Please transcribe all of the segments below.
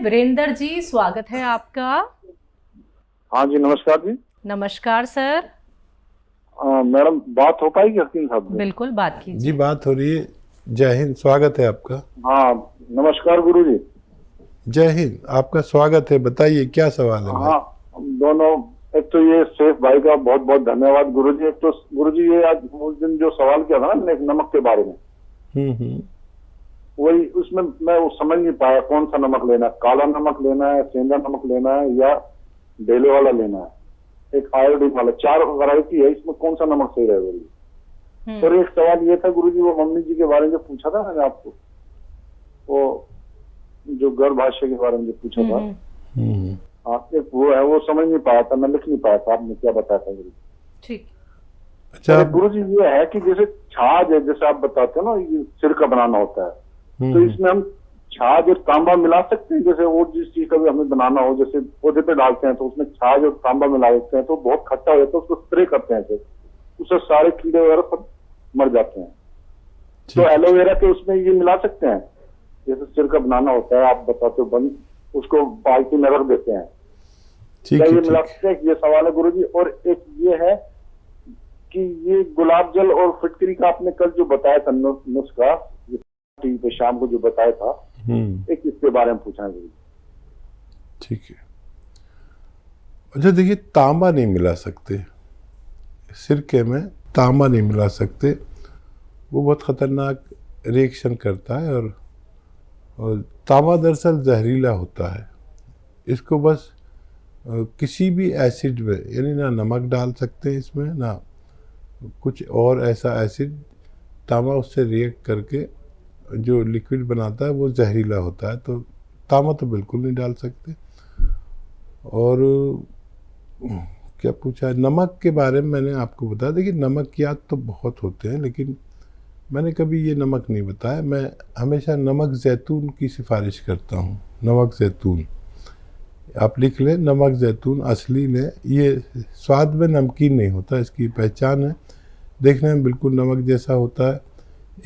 वीरेंद्र जी, स्वागत है आपका। हाँ जी, नमस्कार जी। नमस्कार सर। मैडम, बात हो पाएगी हकीम साहब से? बिल्कुल, बात कीजिए जी, बात हो रही है। जय हिंद, स्वागत है आपका। हाँ, नमस्कार गुरु जी। जय हिंद, आपका स्वागत है। बताइए क्या सवाल है भाई? हाँ, दोनों। एक तो ये शेख भाई का बहुत बहुत धन्यवाद गुरु जी। एक तो गुरु जी, ये आज उस दिन जो सवाल किया था ना नमक के बारे में, वही उसमें मैं वो समझ नहीं पाया कौन सा नमक लेना है। काला नमक लेना है, सेंधा नमक लेना है, या डेले वाला लेना है, एक आयोडीन वाला। 4 वैरायटी है, इसमें कौन सा नमक सही रहेगा? और एक सवाल ये था गुरु जी, वो मम्मी जी के बारे में जो पूछा था मैंने आपको, वो जो गर्भाशय के बारे में जो पूछा था, हाँ, एक वो है, वो समझ नहीं पाया था, मैं लिख नहीं पाया था। आपने क्या बताया था गुरु जी? ठीक। अच्छा गुरु जी, ये है कि जैसे छाछ है, जैसे आप बताते हैं ना, ये सिरका बनाना होता है, तो इसमें हम छाछ और तांबा मिला सकते हैं? जैसे और जिस चीज का भी हमें बनाना हो, जैसे पौधे पे डालते हैं तो उसमें छाछ और तांबा मिला देते हैं तो बहुत खट्टा हो जाता है, उसको स्प्रे करते हैं, उससे सारे कीड़े वगैरह सब मर जाते हैं। तो एलोवेरा के उसमें ये मिला सकते हैं? जैसे सिरका बनाना होता है, आप बताते हो, बंद उसको बाल्टी में रख देते हैं, क्या ये मिला सकते हैं? ये सवाल है गुरु जी। और एक ये है कि ये गुलाब जल और फिटकरी का आपने कल जो बताया था नुस्खा, टीवी पे शाम को जो बताया था, एक इसके बारे में पूछा है गुरु जी। ठीक है। अच्छा देखिए, तांबा नहीं मिला सकते सिरके में, तांबा नहीं मिला सकते, वो बहुत खतरनाक रिएक्शन करता है। और तांबा दरअसल जहरीला होता है। इसको बस किसी भी एसिड में, यानी ना नमक डाल सकते हैं इसमें, ना कुछ और ऐसा एसिड, तांबा उससे रिएक्ट करके जो लिक्विड बनाता है वो जहरीला होता है, तो तांबा तो बिल्कुल नहीं डाल सकते। और क्या पूछा है नमक के बारे में, मैंने आपको बताया। देखिए, नमक याद तो बहुत होते हैं, लेकिन मैंने कभी ये नमक नहीं बताया। मैं हमेशा नमक जैतून की सिफारिश करता हूँ। नमक जैतून आप लिख लें, नमक जैतून असली लें। ये स्वाद में नमकीन नहीं होता, इसकी पहचान है, देखने में बिल्कुल नमक जैसा होता है।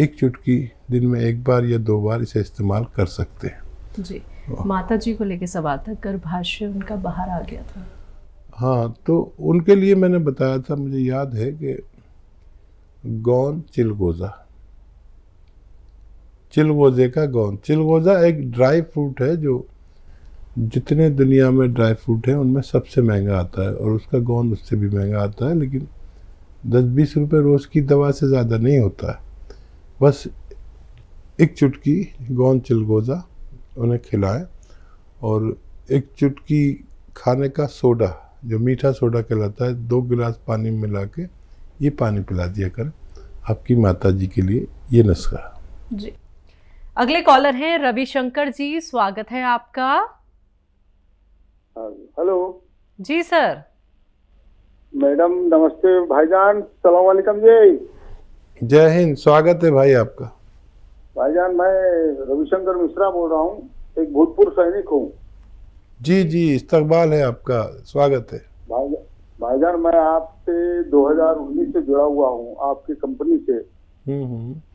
एक चुटकी दिन में 1 बार या 2 बार इसे इस्तेमाल कर सकते हैं। जी, माता जी को लेके सवाल था, गर्भाशय उनका बाहर आ गया था। हाँ, तो उनके लिए मैंने बताया था, मुझे याद है कि गौन चिलगोज़ा, चिलगोज़े का गौन। चिलगोज़ा एक ड्राई फ्रूट है जो जितने दुनिया में ड्राई फ्रूट है उनमें सबसे महंगा आता है, और उसका गौन उससे भी महंगा आता है, लेकिन 10-20 रुपये रोज़ की दवा से ज़्यादा नहीं होता है। बस एक चुटकी गौन चिलगोज़ा उन्हें खिलाएं, और एक चुटकी खाने का सोडा, जो मीठा सोडा कहलाता है, 2 गिलास पानी में मिला के ये पानी पिला दिया कर आपकी माता जी के लिए ये नुस्खा। जी, अगले कॉलर हैं रविशंकर जी, स्वागत है आपका। हेलो जी सर। मैडम, नमस्ते भाईजान, सलाम वालेकुम जी। जय हिंद, स्वागत है भाई आपका। भाईजान, मैं रविशंकर मिश्रा बोल रहा हूँ, एक भूतपूर्व सैनिक हूँ। जी जी, इस्तकबाल है आपका, स्वागत है। भाईजान, मैं आपसे 2019 से जुड़ा हुआ हूँ, आपकी कंपनी से,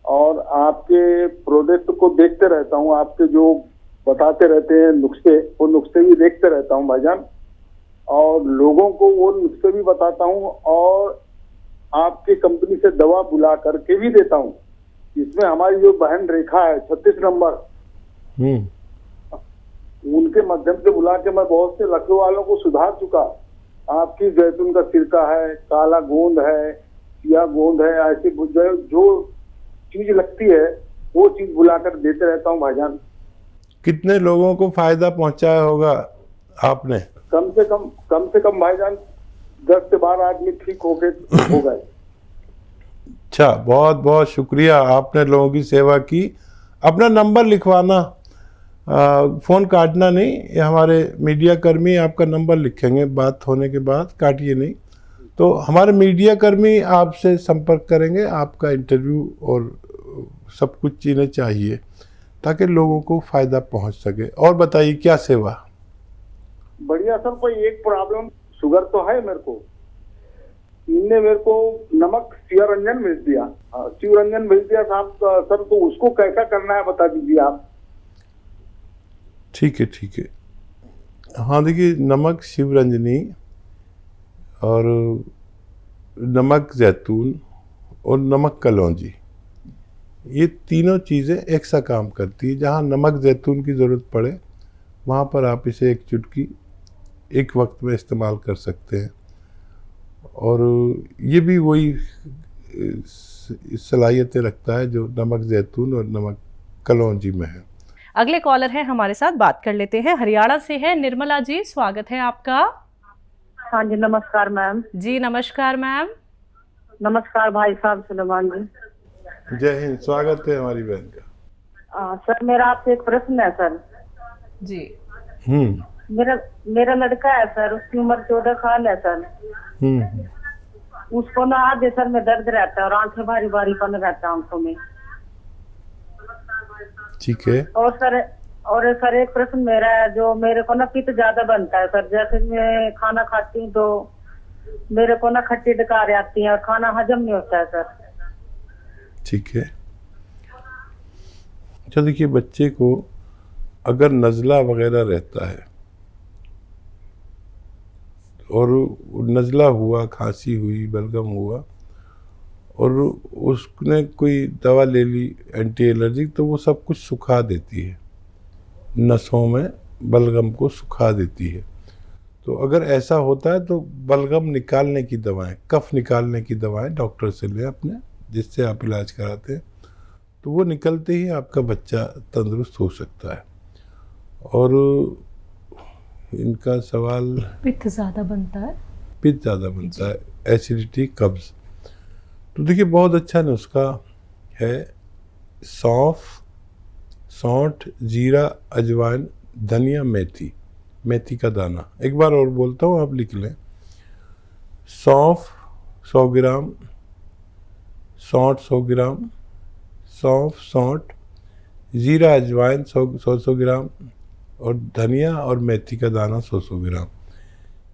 और आपके प्रोडक्ट को देखते रहता हूँ। आपके जो बताते रहते हैं नुस्खे, वो नुस्खे भी देखते रहता हूँ भाईजान, और लोगों को वो नुस्खे भी बताता हूँ, और आपकी कंपनी से दवा बुला करके भी देता हूँ। इसमें हमारी जो बहन रेखा है 36 नंबर, उनके माध्यम से बुला के मैं बहुत से लखनऊ वालों को सुधार चुका। आपकी जैतून का सिरका है, काला गोंद है, सिया गोंद है, ऐसी जो चीज लगती है वो चीज बुलाकर देते रहता हूँ भाईजान। कितने लोगों को फायदा पहुंचाया होगा आपने? कम से कम भाईजान 10 से 12 आदमी ठीक हो गए। अच्छा, बहुत बहुत शुक्रिया, आपने लोगों की सेवा की। अपना नंबर लिखवाना, फ़ोन काटना नहीं, ये हमारे मीडिया कर्मी आपका नंबर लिखेंगे बात होने के बाद, काटिए नहीं। तो हमारे मीडिया कर्मी आपसे संपर्क करेंगे, आपका इंटरव्यू और सब कुछ चीज़ें चाहिए ताकि लोगों को फ़ायदा पहुंच सके। और बताइए क्या सेवा? बढ़िया सर, कोई एक प्रॉब्लम, शुगर तो है मेरे को, इनने मेरे को नमक शिवरंजन भेज दिया, शिवरंजन भेज दिया साहब सर, तो उसको कैसा करना है बता दीजिए आप। ठीक है, ठीक है। हाँ, देखिए, नमक शिवरंजनी और नमक जैतून और नमक कलौंजी, ये तीनों चीज़ें एक सा काम करती है। जहाँ नमक जैतून की ज़रूरत पड़े वहाँ पर आप इसे एक चुटकी एक वक्त में इस्तेमाल कर सकते हैं। और ये भी वही सलाहियतें रखता है जो नमक जैतून और नमक कलौंजी में है। अगले कॉलर हैं हमारे साथ, बात कर लेते हैं। हरियाणा से है निर्मला जी, स्वागत है आपका। हाँ जी, नमस्कार मैम। जी नमस्कार मैम। नमस्कार भाई साहब सुलेमान जी। जय हिंद, स्वागत है हमारी बहन का। सर, मेरा आपसे एक प्रश्न है सर। जी। मेरा लड़का है सर, उसकी उम्र 14 साल है सर। उसको ना आधे सर में दर्द रहता है और आंखें भारी भारी पन रहता है आंखों में। ठीक है। और सर एक प्रश्न मेरा है, जो मेरे को ना पित्त ज्यादा बनता है सर। जैसे मैं खाना खाती हूँ तो मेरे को ना खट्टी डकार आती है और खाना हजम नहीं होता है सर। ठीक है। अच्छा, देखिए, बच्चे को अगर नज़ला वगैरह रहता है और नज़ला हुआ, खांसी हुई, बलगम हुआ और उसने कोई दवा ले ली एंटी एलर्जिक, तो वो सब कुछ सुखा देती है, नसों में बलगम को सुखा देती है। तो अगर ऐसा होता है तो बलगम निकालने की दवाएं, कफ निकालने की दवाएं डॉक्टर से लें अपने, जिससे आप इलाज कराते हैं, तो वो निकलते ही आपका बच्चा तंदुरुस्त हो सकता है। और इनका सवाल, पित्त ज़्यादा बनता है। पित्त ज़्यादा बनता है, एसिडिटी, कब्ज़। तो देखिए, बहुत अच्छा नुस्खा है। सौंफ, सौंठ, जीरा, अजवाइन, धनिया, मेथी, मेथी का दाना। एक बार और बोलता हूँ, आप लिख लें। सौंफ 100 ग्राम, सौंठ 100 ग्राम, सौंफ, सौंठ, जीरा, अजवाइन 100 ग्राम और धनिया और मेथी का दाना 100 ग्राम।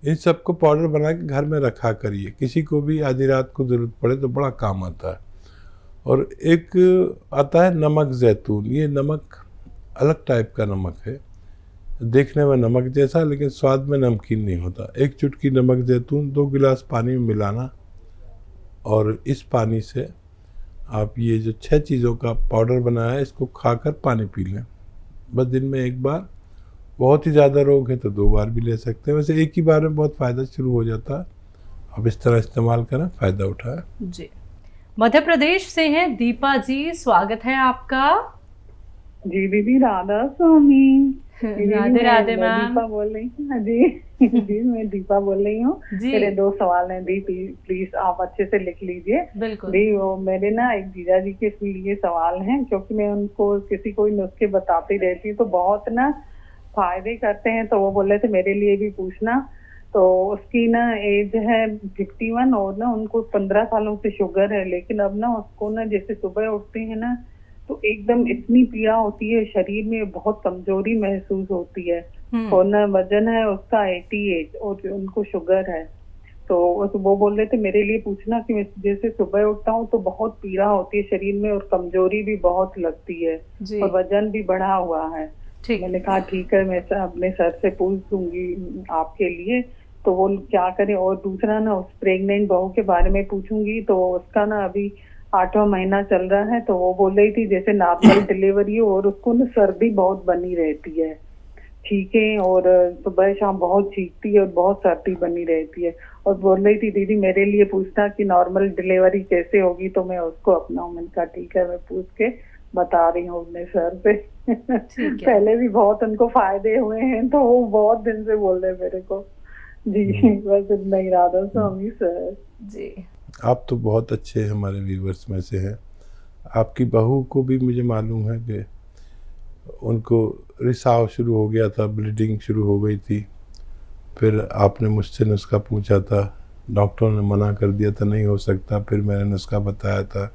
इन सबको पाउडर बना के घर में रखा करिए। किसी को भी आधी रात को ज़रूरत पड़े तो बड़ा काम आता है। और एक आता है नमक जैतून। ये नमक अलग टाइप का नमक है, देखने में नमक जैसा, लेकिन स्वाद में नमकीन नहीं होता। एक चुटकी नमक जैतून 2 गिलास पानी में मिलाना और इस पानी से आप ये जो 6 चीज़ों का पाउडर बनाया है, इसको खाकर पानी पी लें, बस दिन में एक बार। बहुत ही ज़्यादा रोग है तो 2 बार भी ले सकते हैं। वैसे एक ही बार में बहुत फ़ायदा शुरू हो जाता है। अब इस तरह इस्तेमाल करें, फ़ायदा उठाएं। जी। मध्य प्रदेश से हैं दीपा जी, स्वागत है आपका। जी दीदी, राधा स्वामी। राधे राधे मैम। दीपा बोल रही हूँ जी। जी, मैं दीपा बोल रही हूँ। मेरे 2 सवाल हैं दी, प्लीज आप अच्छे से लिख लीजिए। बिल्कुल। दी, वो मेरे ना एक जीजा जी के लिए सवाल हैं, क्योंकि मैं उनको किसी को नुस्खे बताती रहती हूँ तो बहुत ना फायदे करते हैं, तो वो बोल रहे थे मेरे लिए भी पूछना। तो उसकी ना एज है 51 और ना उनको 15 सालों से शुगर है, लेकिन अब ना उसको ना जैसे सुबह उठते हैं ना तो एकदम इतनी पीड़ा होती है, शरीर में बहुत कमजोरी महसूस होती है। और ना वजन है उसका 88 और उनको शुगर है। तो वो बोल रहे थे मेरे लिए पूछना कि जैसे सुबह उठता हूँ तो बहुत पीड़ा होती है शरीर में और कमजोरी भी बहुत लगती है और वजन भी बढ़ा हुआ है। मैंने कहा ठीक है, मैं अपने सर से पूछ दूंगी आपके लिए, तो वो क्या करें। और दूसरा ना, उस प्रेग्नेंट बहू के बारे में पूछूंगी, तो उसका ना अभी 8वां महीना चल रहा है, तो वो बोल रही थी जैसे नॉर्मल डिलीवरी हो और उसको ना सर्दी बहुत बनी रहती है, ठीक है, और सुबह शाम बहुत छींकती है और बहुत सर्दी बनी रहती है। और बोल रही थी दीदी मेरे लिए पूछना कि नॉर्मल डिलीवरी कैसे होगी, तो मैं उसको अपनाऊं। मैंने कहा ठीक है, मैं पूछ के बता रही हूँ अपने सर से। पहले भी बहुत उनको फायदे हुए हैं, तो वो बहुत दिन से बोल रहे मेरे को। जी बस इतना ही, राधा स्वामी सर जी। आप तो बहुत अच्छे हमारे व्यूवर्स में से हैं। आपकी बहू को भी मुझे मालूम है कि उनको रिसाव शुरू हो गया था, ब्लीडिंग शुरू हो गई थी। फिर आपने मुझसे नुस्खा पूछा था, डॉक्टरों ने मना कर दिया था नहीं हो सकता, फिर मैंने नुस्खा बताया था,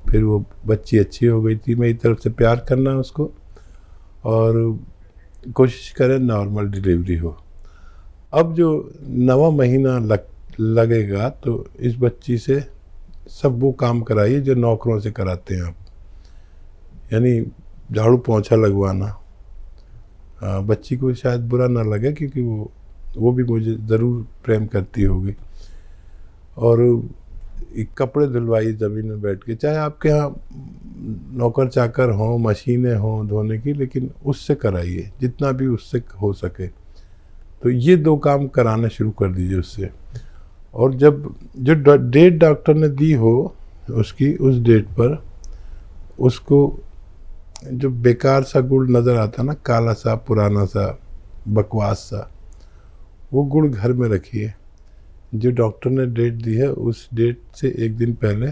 फिर वो बच्ची अच्छी हो गई थी। मेरी तरफ से प्यार करना उसको और कोशिश करें नॉर्मल डिलीवरी हो। अब जो 9वां महीना लगेगा तो इस बच्ची से सब वो काम कराइए जो नौकरों से कराते हैं आप, यानी झाड़ू पोंछा लगवाना, बच्ची को शायद बुरा ना लगे, क्योंकि वो भी मुझे ज़रूर प्रेम करती होगी। और एक कपड़े धुलवाइए ज़मीन में बैठ के, चाहे आपके यहाँ नौकर चाकर हों, मशीनें हों धोने की, लेकिन उससे कराइए जितना भी उससे हो सके। तो ये 2 काम कराना शुरू कर दीजिए उससे। और जब जो डेट डॉक्टर ने दी हो उसकी, उस डेट पर उसको जो बेकार सा गुड़ नज़र आता ना, काला सा, पुराना सा, बकवास सा, वो गुड़ घर में रखिए। जो डॉक्टर ने डेट दी है उस डेट से 1 दिन पहले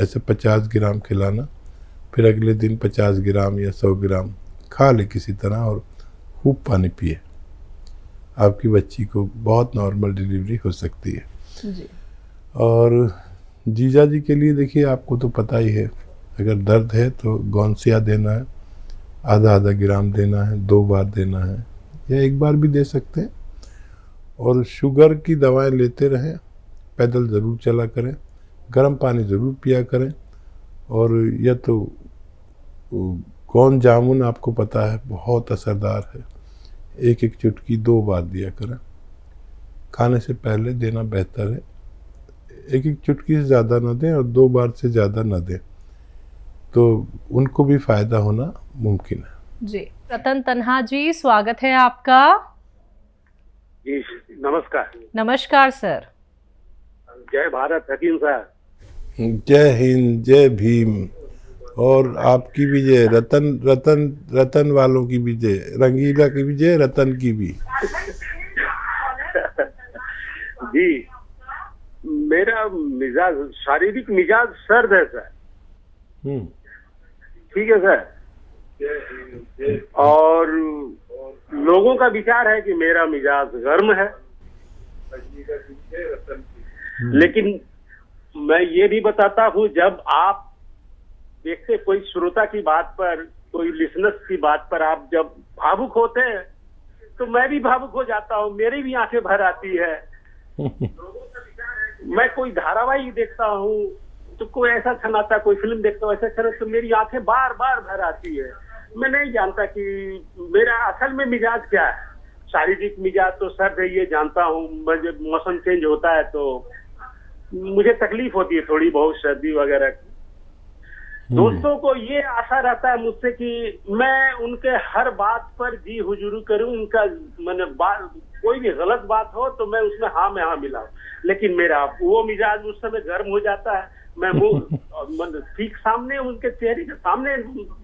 ऐसे 50 ग्राम खिलाना, फिर अगले दिन 50 ग्राम या 100 ग्राम खा ले किसी तरह, और खूब पानी पिए। आपकी बच्ची को बहुत नॉर्मल डिलीवरी हो सकती है जी। और जीजा जी के लिए देखिए, आपको तो पता ही है, अगर दर्द है तो गौनसिया देना है, आधा ग्राम देना है, 2 बार देना है, या 1 बार भी दे सकते हैं। और शुगर की दवाएं लेते रहें, पैदल ज़रूर चला करें, गर्म पानी ज़रूर पिया करें। और या तो गोंद जामुन आपको पता है बहुत असरदार है, 1 चुटकी 2 बार दिया करें, खाने से पहले देना बेहतर है। 1 चुटकी से ज़्यादा ना दें और 2 बार से ज़्यादा ना दें, तो उनको भी फ़ायदा होना मुमकिन है। जी। रतन तन्हा जी, स्वागत है आपका। जी नमस्कार। नमस्कार सर। जय भारत हकीम साहब। जय हिंद, जय भीम। और आपकी भी जय, रतन वालों की भी जय, रंगीला की भी जय, रतन की भी। जी, मेरा मिजाज, शारीरिक मिजाज सर्द है सर। ठीक है सर। और लोगों का विचार है कि मेरा मिजाज गर्म है, लेकिन मैं ये भी बताता हूँ, जब आप देखते कोई श्रोता की बात पर, कोई लिसनर्स की बात पर आप जब भावुक होते हैं तो मैं भी भावुक हो जाता हूँ, मेरी भी आंखें भर आती है। मैं कोई धारावाहिक देखता हूँ तो कोई ऐसा क्षण आता, कोई फिल्म देखता हूँ ऐसा क्षण, तो मेरी आंखें बार बार भर आती है। मैं नहीं जानता कि मेरा असल में मिजाज क्या है। शारीरिक मिजाज तो सर्द है, ये जानता हूँ। जब मौसम चेंज होता है तो मुझे तकलीफ होती है थोड़ी बहुत, सर्दी वगैरह की। दोस्तों को ये आशा रहता है मुझसे कि मैं उनके हर बात पर जी हुजूरी करूं, उनका मैंने कोई भी गलत बात हो तो मैं उसमें हाँ में हाँ मिलाऊं। लेकिन मेरा वो मिजाज उस समय गर्म हो जाता है। मैं मुंह ठीक सामने, उनके चेहरे के सामने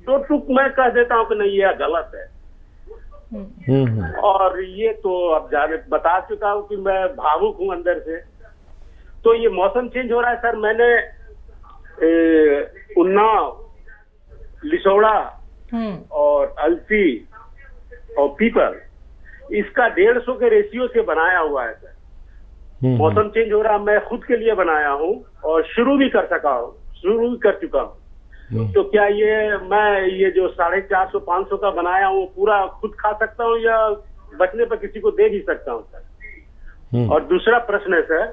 2 टुक मैं कह देता हूँ कि नहीं ये गलत है। और ये तो अब जाने बता चुका हूँ कि मैं भावुक हूँ अंदर से। तो ये मौसम चेंज हो रहा है सर। मैंने उन्नाव, लिसोड़ा और अलसी और पीपल, इसका 150 के रेशियो से बनाया हुआ है सर। मौसम चेंज हो रहा, मैं खुद के लिए बनाया हूँ और शुरू भी कर चुका हूँ। तो क्या मैं ये जो 450-500 का बनाया हूँ पूरा खुद खा सकता हूँ या बचने पर किसी को दे भी सकता हूँ सर? और दूसरा प्रश्न है सर,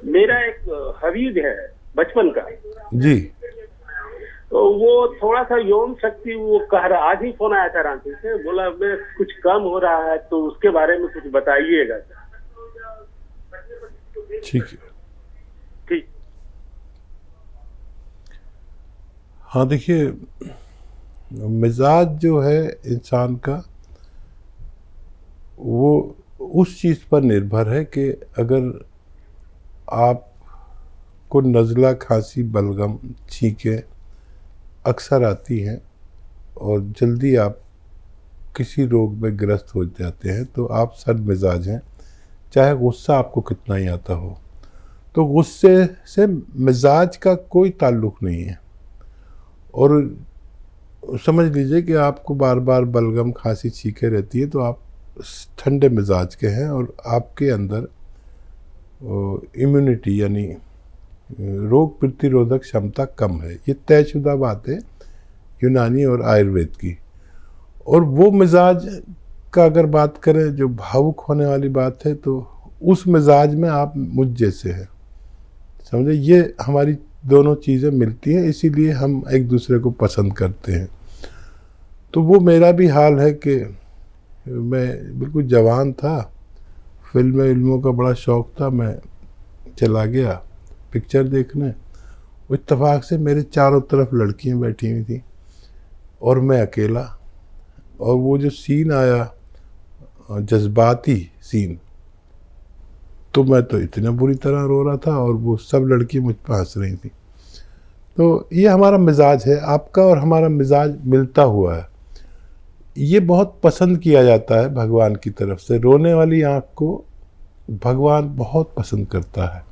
मेरा एक हबीब है बचपन का जी, तो वो थोड़ा सा यौन शक्ति वो कह रहा, आज ही फोन आया था रांची से, बोला मैं कुछ कम हो रहा है, तो उसके बारे में कुछ बताइएगा सर। ठीक है। ठीक। हाँ देखिए, मिजाज जो है इंसान का, वो उस चीज़ पर निर्भर है कि अगर आपको नज़ला, खांसी, बलगम, छींकें अक्सर आती हैं और जल्दी आप किसी रोग में ग्रस्त हो जाते हैं तो आप सर्द मिजाज हैं, चाहे गुस्सा आपको कितना ही आता हो। तो गुस्से से मिजाज का कोई ताल्लुक़ नहीं है। और समझ लीजिए कि आपको बार बार बलगम, खांसी, छींकें रहती है तो आप ठंडे मिजाज के हैं और आपके अंदर इम्यूनिटी यानी रोग प्रतिरोधक क्षमता कम है। ये तयशुदा बात है यूनानी और आयुर्वेद की। और वो मिजाज का अगर बात करें जो भावुक होने वाली बात है, तो उस मिजाज में आप मुझ जैसे हैं, समझे। ये हमारी दोनों चीज़ें मिलती हैं, इसीलिए हम एक दूसरे को पसंद करते हैं। तो वो मेरा भी हाल है कि मैं बिल्कुल जवान था, फिल्मों का बड़ा शौक़ था, मैं चला गया पिक्चर देखने। इत्तेफाक से मेरे चारों तरफ लड़कियां बैठी हुई थी और मैं अकेला, और वो जो सीन आया जज्बाती सीन, तो मैं तो इतना बुरी तरह रो रहा था और वो सब लड़की मुझ पर हंस रही थी। तो ये हमारा मिजाज है, आपका और हमारा मिजाज मिलता हुआ है। ये बहुत पसंद किया जाता है भगवान की तरफ से, रोने वाली आँख को भगवान बहुत पसंद करता है।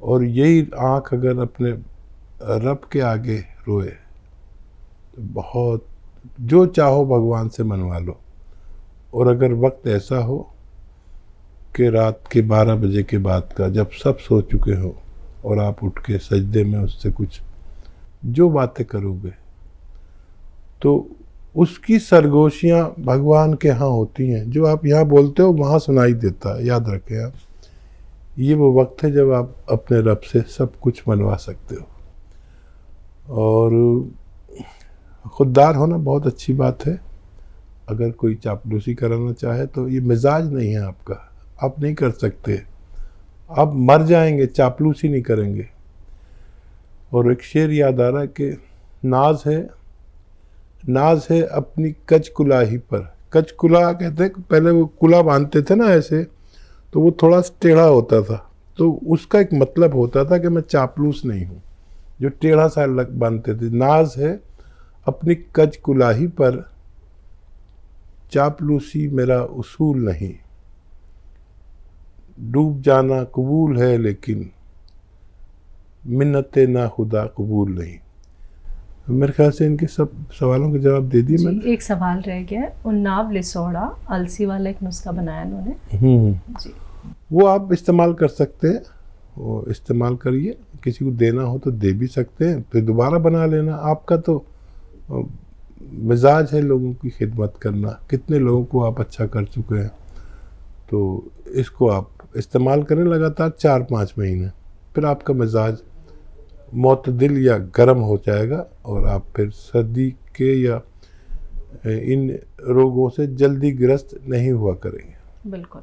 और यही आँख अगर अपने रब के आगे रोए तो बहुत, जो चाहो भगवान से मनवा लो। और अगर वक्त ऐसा हो कि रात के 12 बजे के बाद का, जब सब सो चुके हो और आप उठ के सजदे में उससे कुछ जो बातें करोगे, तो उसकी सरगोशियाँ भगवान के यहाँ होती हैं। जो आप यहाँ बोलते हो वहाँ सुनाई देता है। याद रखें आप, ये वो वक्त है जब आप अपने रब से सब कुछ मनवा सकते हो। और खुददार होना बहुत अच्छी बात है। अगर कोई चापलूसी कराना चाहे तो ये मिजाज नहीं है आपका, आप नहीं कर सकते, आप मर जाएंगे, चापलूसी नहीं करेंगे। और एक शेर याद आ रहा है कि नाज है अपनी कच कुलाही पर। कच कुला कहते हैं, पहले वो कुला बांधते थे ना ऐसे, तो वो थोड़ा टेढ़ा होता था, तो उसका एक मतलब होता था कि मैं चापलूस नहीं हूँ, जो टेढ़ा सा बांधते थे। नाज है अपनी कच कुलाही पर, चापलूसी मेरा उसूल नहीं। डूब जाना कबूल है लेकिन मिन्नते ना खुदा कबूल नहीं। मेरे ख्याल से इनके सब सवालों के जवाब दे दिए मैंने। एक सवाल रह गया, उन्नाव लिसोड़ा अलसी वाला एक नुस्खा बनाया इन्होंने जी, वो आप इस्तेमाल कर सकते हैं, वो इस्तेमाल करिए। किसी को देना हो तो दे भी सकते हैं, फिर दोबारा बना लेना। आपका तो मिजाज है लोगों की खिदमत करना, कितने लोगों को आप अच्छा कर चुके हैं। तो इसको आप इस्तेमाल करें लगातार 4-5 महीने, फिर आपका मिजाज मोतदिल या गर्म हो जाएगा और आप फिर सर्दी के या इन रोगों से जल्दी ग्रस्त नहीं हुआ करेंगे। बिल्कुल।